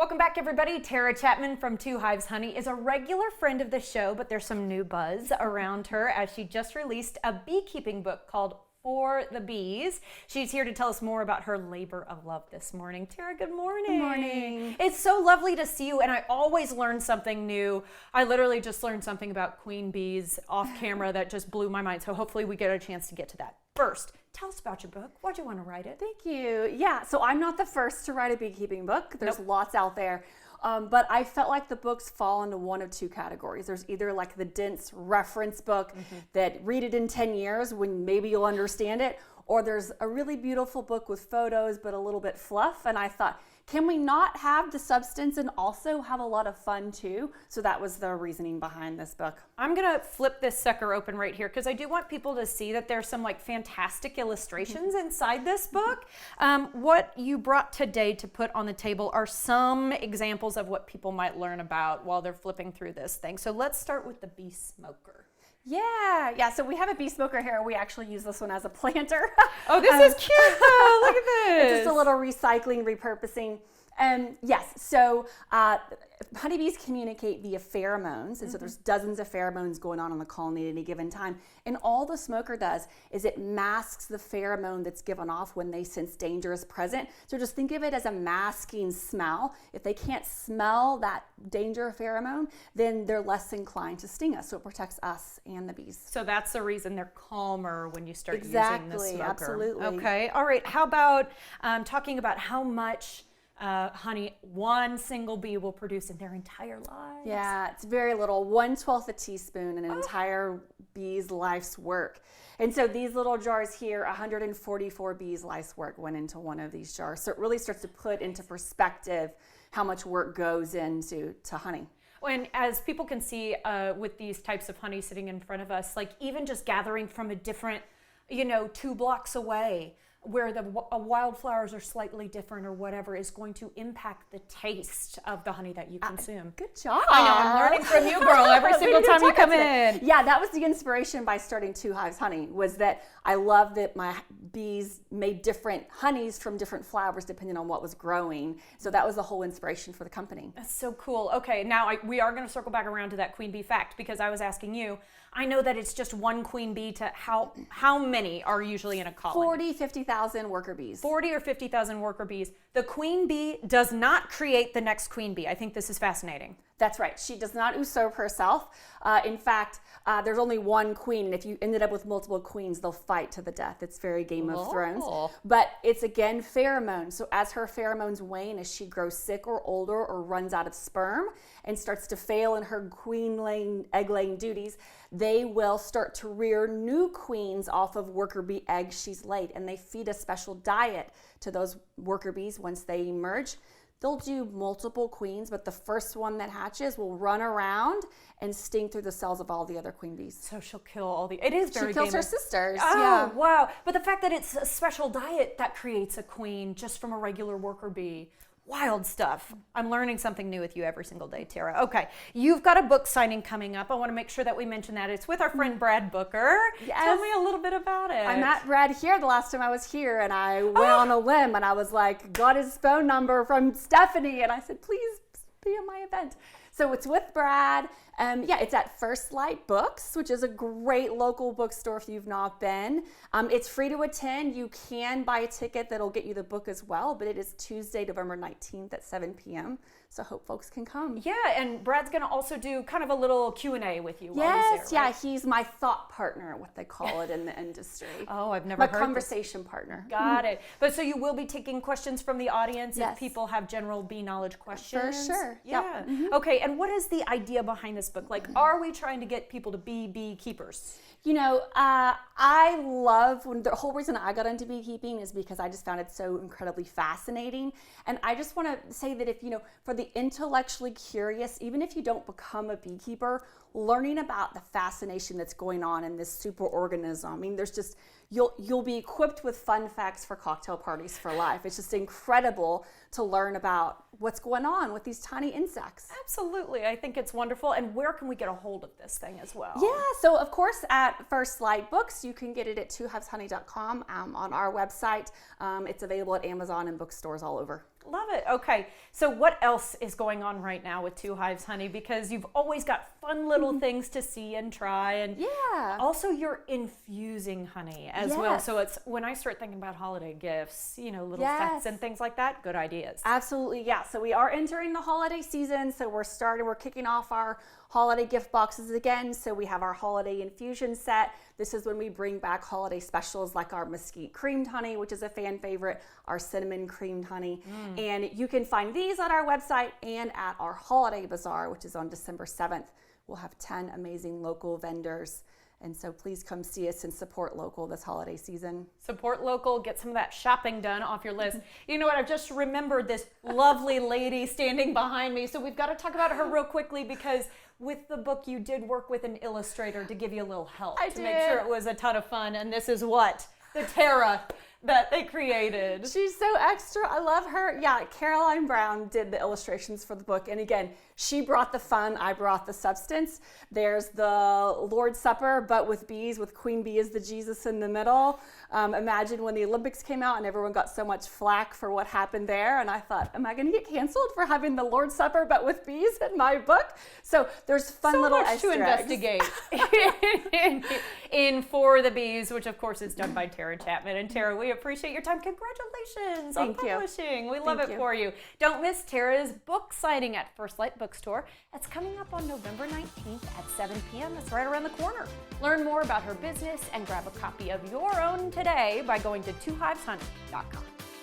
Welcome back, everybody. Tara Chapman from Two Hives Honey is a regular friend of the show, but there's some new buzz around her as she just released a beekeeping book called For the Bees. She's here to tell us more about her labor of love this morning. Tara, good morning. Good morning. It's so lovely to see you, and I always learn something new. I literally just learned something about queen bees off camera that just blew my mind, so hopefully we get a chance to get to that. First, tell us about your book. Why'd you want to write it? Thank you. Yeah, so I'm not the first to write a beekeeping book. There's lots out there. But I felt like the books fall into one of two categories. There's either like the dense reference book that read it in 10 years when maybe you'll understand it, or there's a really beautiful book with photos but a little bit fluff. And I thought, can we not have the substance and also have a lot of fun too? So that was the reasoning behind this book. I'm gonna flip this sucker open right here because I do want people to see that there's some like fantastic illustrations inside this book. What you brought today to put on the table are some examples of what people might learn about while they're flipping through this thing. So let's start with the bee smoker. Yeah, so we have a bee smoker here. We actually use this one as a planter. Oh, this is cute though. Look at this. It's just a little recycling, repurposing. Yes, so honeybees communicate via pheromones, and so there's dozens of pheromones going on in the colony at any given time. And all the smoker does is it masks the pheromone that's given off when they sense danger is present. So just think of it as a masking smell. If they can't smell that danger pheromone, then they're less inclined to sting us. So it protects us and the bees. So that's the reason they're calmer when you start using the smoker. Absolutely. Okay, all right. How about talking about how much honey one single bee will produce in their entire lives? Yeah, it's very little, 1/12 a teaspoon in an entire bee's life's work. And so these little jars here, 144 bees' life's work went into one of these jars. So it really starts to put into perspective how much work goes into honey. And as people can see with these types of honey sitting in front of us, like even just gathering from a different, 2 blocks away, where the wildflowers are slightly different or whatever is going to impact the taste of the honey that you consume. Good job. I know, I'm learning from you, girl, every single time you come in. Yeah, that was the inspiration by starting Two Hives Honey, was that I love that my bees made different honeys from different flowers depending on what was growing. So that was the whole inspiration for the company. That's so cool. Okay, now we are going to circle back around to that queen bee fact because I was asking you, I know that it's just one queen bee to how many are usually in a colony? 50,000 worker bees. 40 or 50,000 worker bees. The queen bee does not create the next queen bee. I think this is fascinating. That's right. She does not usurp herself. In fact, there's only one queen, and if you ended up with multiple queens, they'll fight to the death. It's very Game of Thrones. But it's, again, pheromones. So as her pheromones wane, as she grows sick or older or runs out of sperm and starts to fail in her queen-laying, egg-laying duties, they will start to rear new queens off of worker bee eggs she's laid, and they feed a special diet to those worker bees once they emerge. They'll do multiple queens, but the first one that hatches will run around and sting through the cells of all the other queen bees. So she'll kill all the... It is very... She kills her sisters. Oh, yeah. Wow. But the fact that it's a special diet that creates a queen just from a regular worker bee. Wild stuff. I'm learning something new with you every single day, Tara. Okay, you've got a book signing coming up. I want to make sure that we mention that. It's with our friend Brad Booker. Yes. Tell me a little bit about it. I met Brad here the last time I was here, and I went on a limb, and I was like, got his phone number from Stephanie, and I said, please be at my event. So it's with Brad. It's at First Light Books, which is a great local bookstore if you've not been. It's free to attend. You can buy a ticket that'll get you the book as well, but it is Tuesday, November 19th at 7 p.m. So I hope folks can come. Yeah, and Brad's going to also do kind of a little Q&A with you while Yes, he's there, right? He's my thought partner, what they call it in the industry. Oh, I've never my heard conversation partner. Got it. But so you will be taking questions from the audience Yes. if people have general bee knowledge questions? For sure. Yeah. Yep. Okay, and what is the idea behind this book? Like, are we trying to get people to be beekeepers? I love, when the whole reason I got into beekeeping is because I just found it so incredibly fascinating. And I just want to say that if, for the intellectually curious, even if you don't become a beekeeper, learning about the fascination that's going on in this superorganism. I mean, there's just, you'll be equipped with fun facts for cocktail parties for life. It's just incredible to learn about what's going on with these tiny insects. Absolutely. I think it's wonderful. And where can we get a hold of this thing as well? Yeah, so of course at First Light Books, you can get it at twohiveshoney.com on our website. It's available at Amazon and bookstores all over. Love it. Okay. So what else is going on right now with Two Hives Honey? Because you've always got fun little things to see and try. And also you're infusing honey as well. So it's when I start thinking about holiday gifts, little sets and things like that, good ideas. Absolutely. Yeah. So we are entering the holiday season. So we're kicking off our holiday gift boxes again. So we have our holiday infusion set. This is when we bring back holiday specials like our mesquite creamed honey, which is a fan favorite, our cinnamon creamed honey. And you can find these on our website and at our holiday bazaar, which is on December 7th. We'll have 10 amazing local vendors. And so please come see us and support local this holiday season. Support local, get some of that shopping done off your list. You know what, I've just remembered this lovely lady standing behind me. So we've got to talk about her real quickly because with the book, you did work with an illustrator to give you a little help to make sure it was a ton of fun. And this is what? The Tara that they created. She's so extra. I love her. Yeah, Caroline Brown did the illustrations for the book. And again, she brought the fun, I brought the substance. There's the Lord's Supper, but with bees, with Queen Bee as the Jesus in the middle. Imagine when the Olympics came out and everyone got so much flack for what happened there. And I thought, am I going to get canceled for having the Lord's Supper, but with bees in my book? So there's fun little Easter eggs. To investigate in For the Bees, which of course is done by Tara Chapman. And Tara, we appreciate your time. Congratulations on publishing. We love it for you. Don't miss Tara's book signing at First Light Bookstore. That's coming up on November 19th at 7 p.m. That's right around the corner. Learn more about her business and grab a copy of your own today by going to twohiveshoney.com.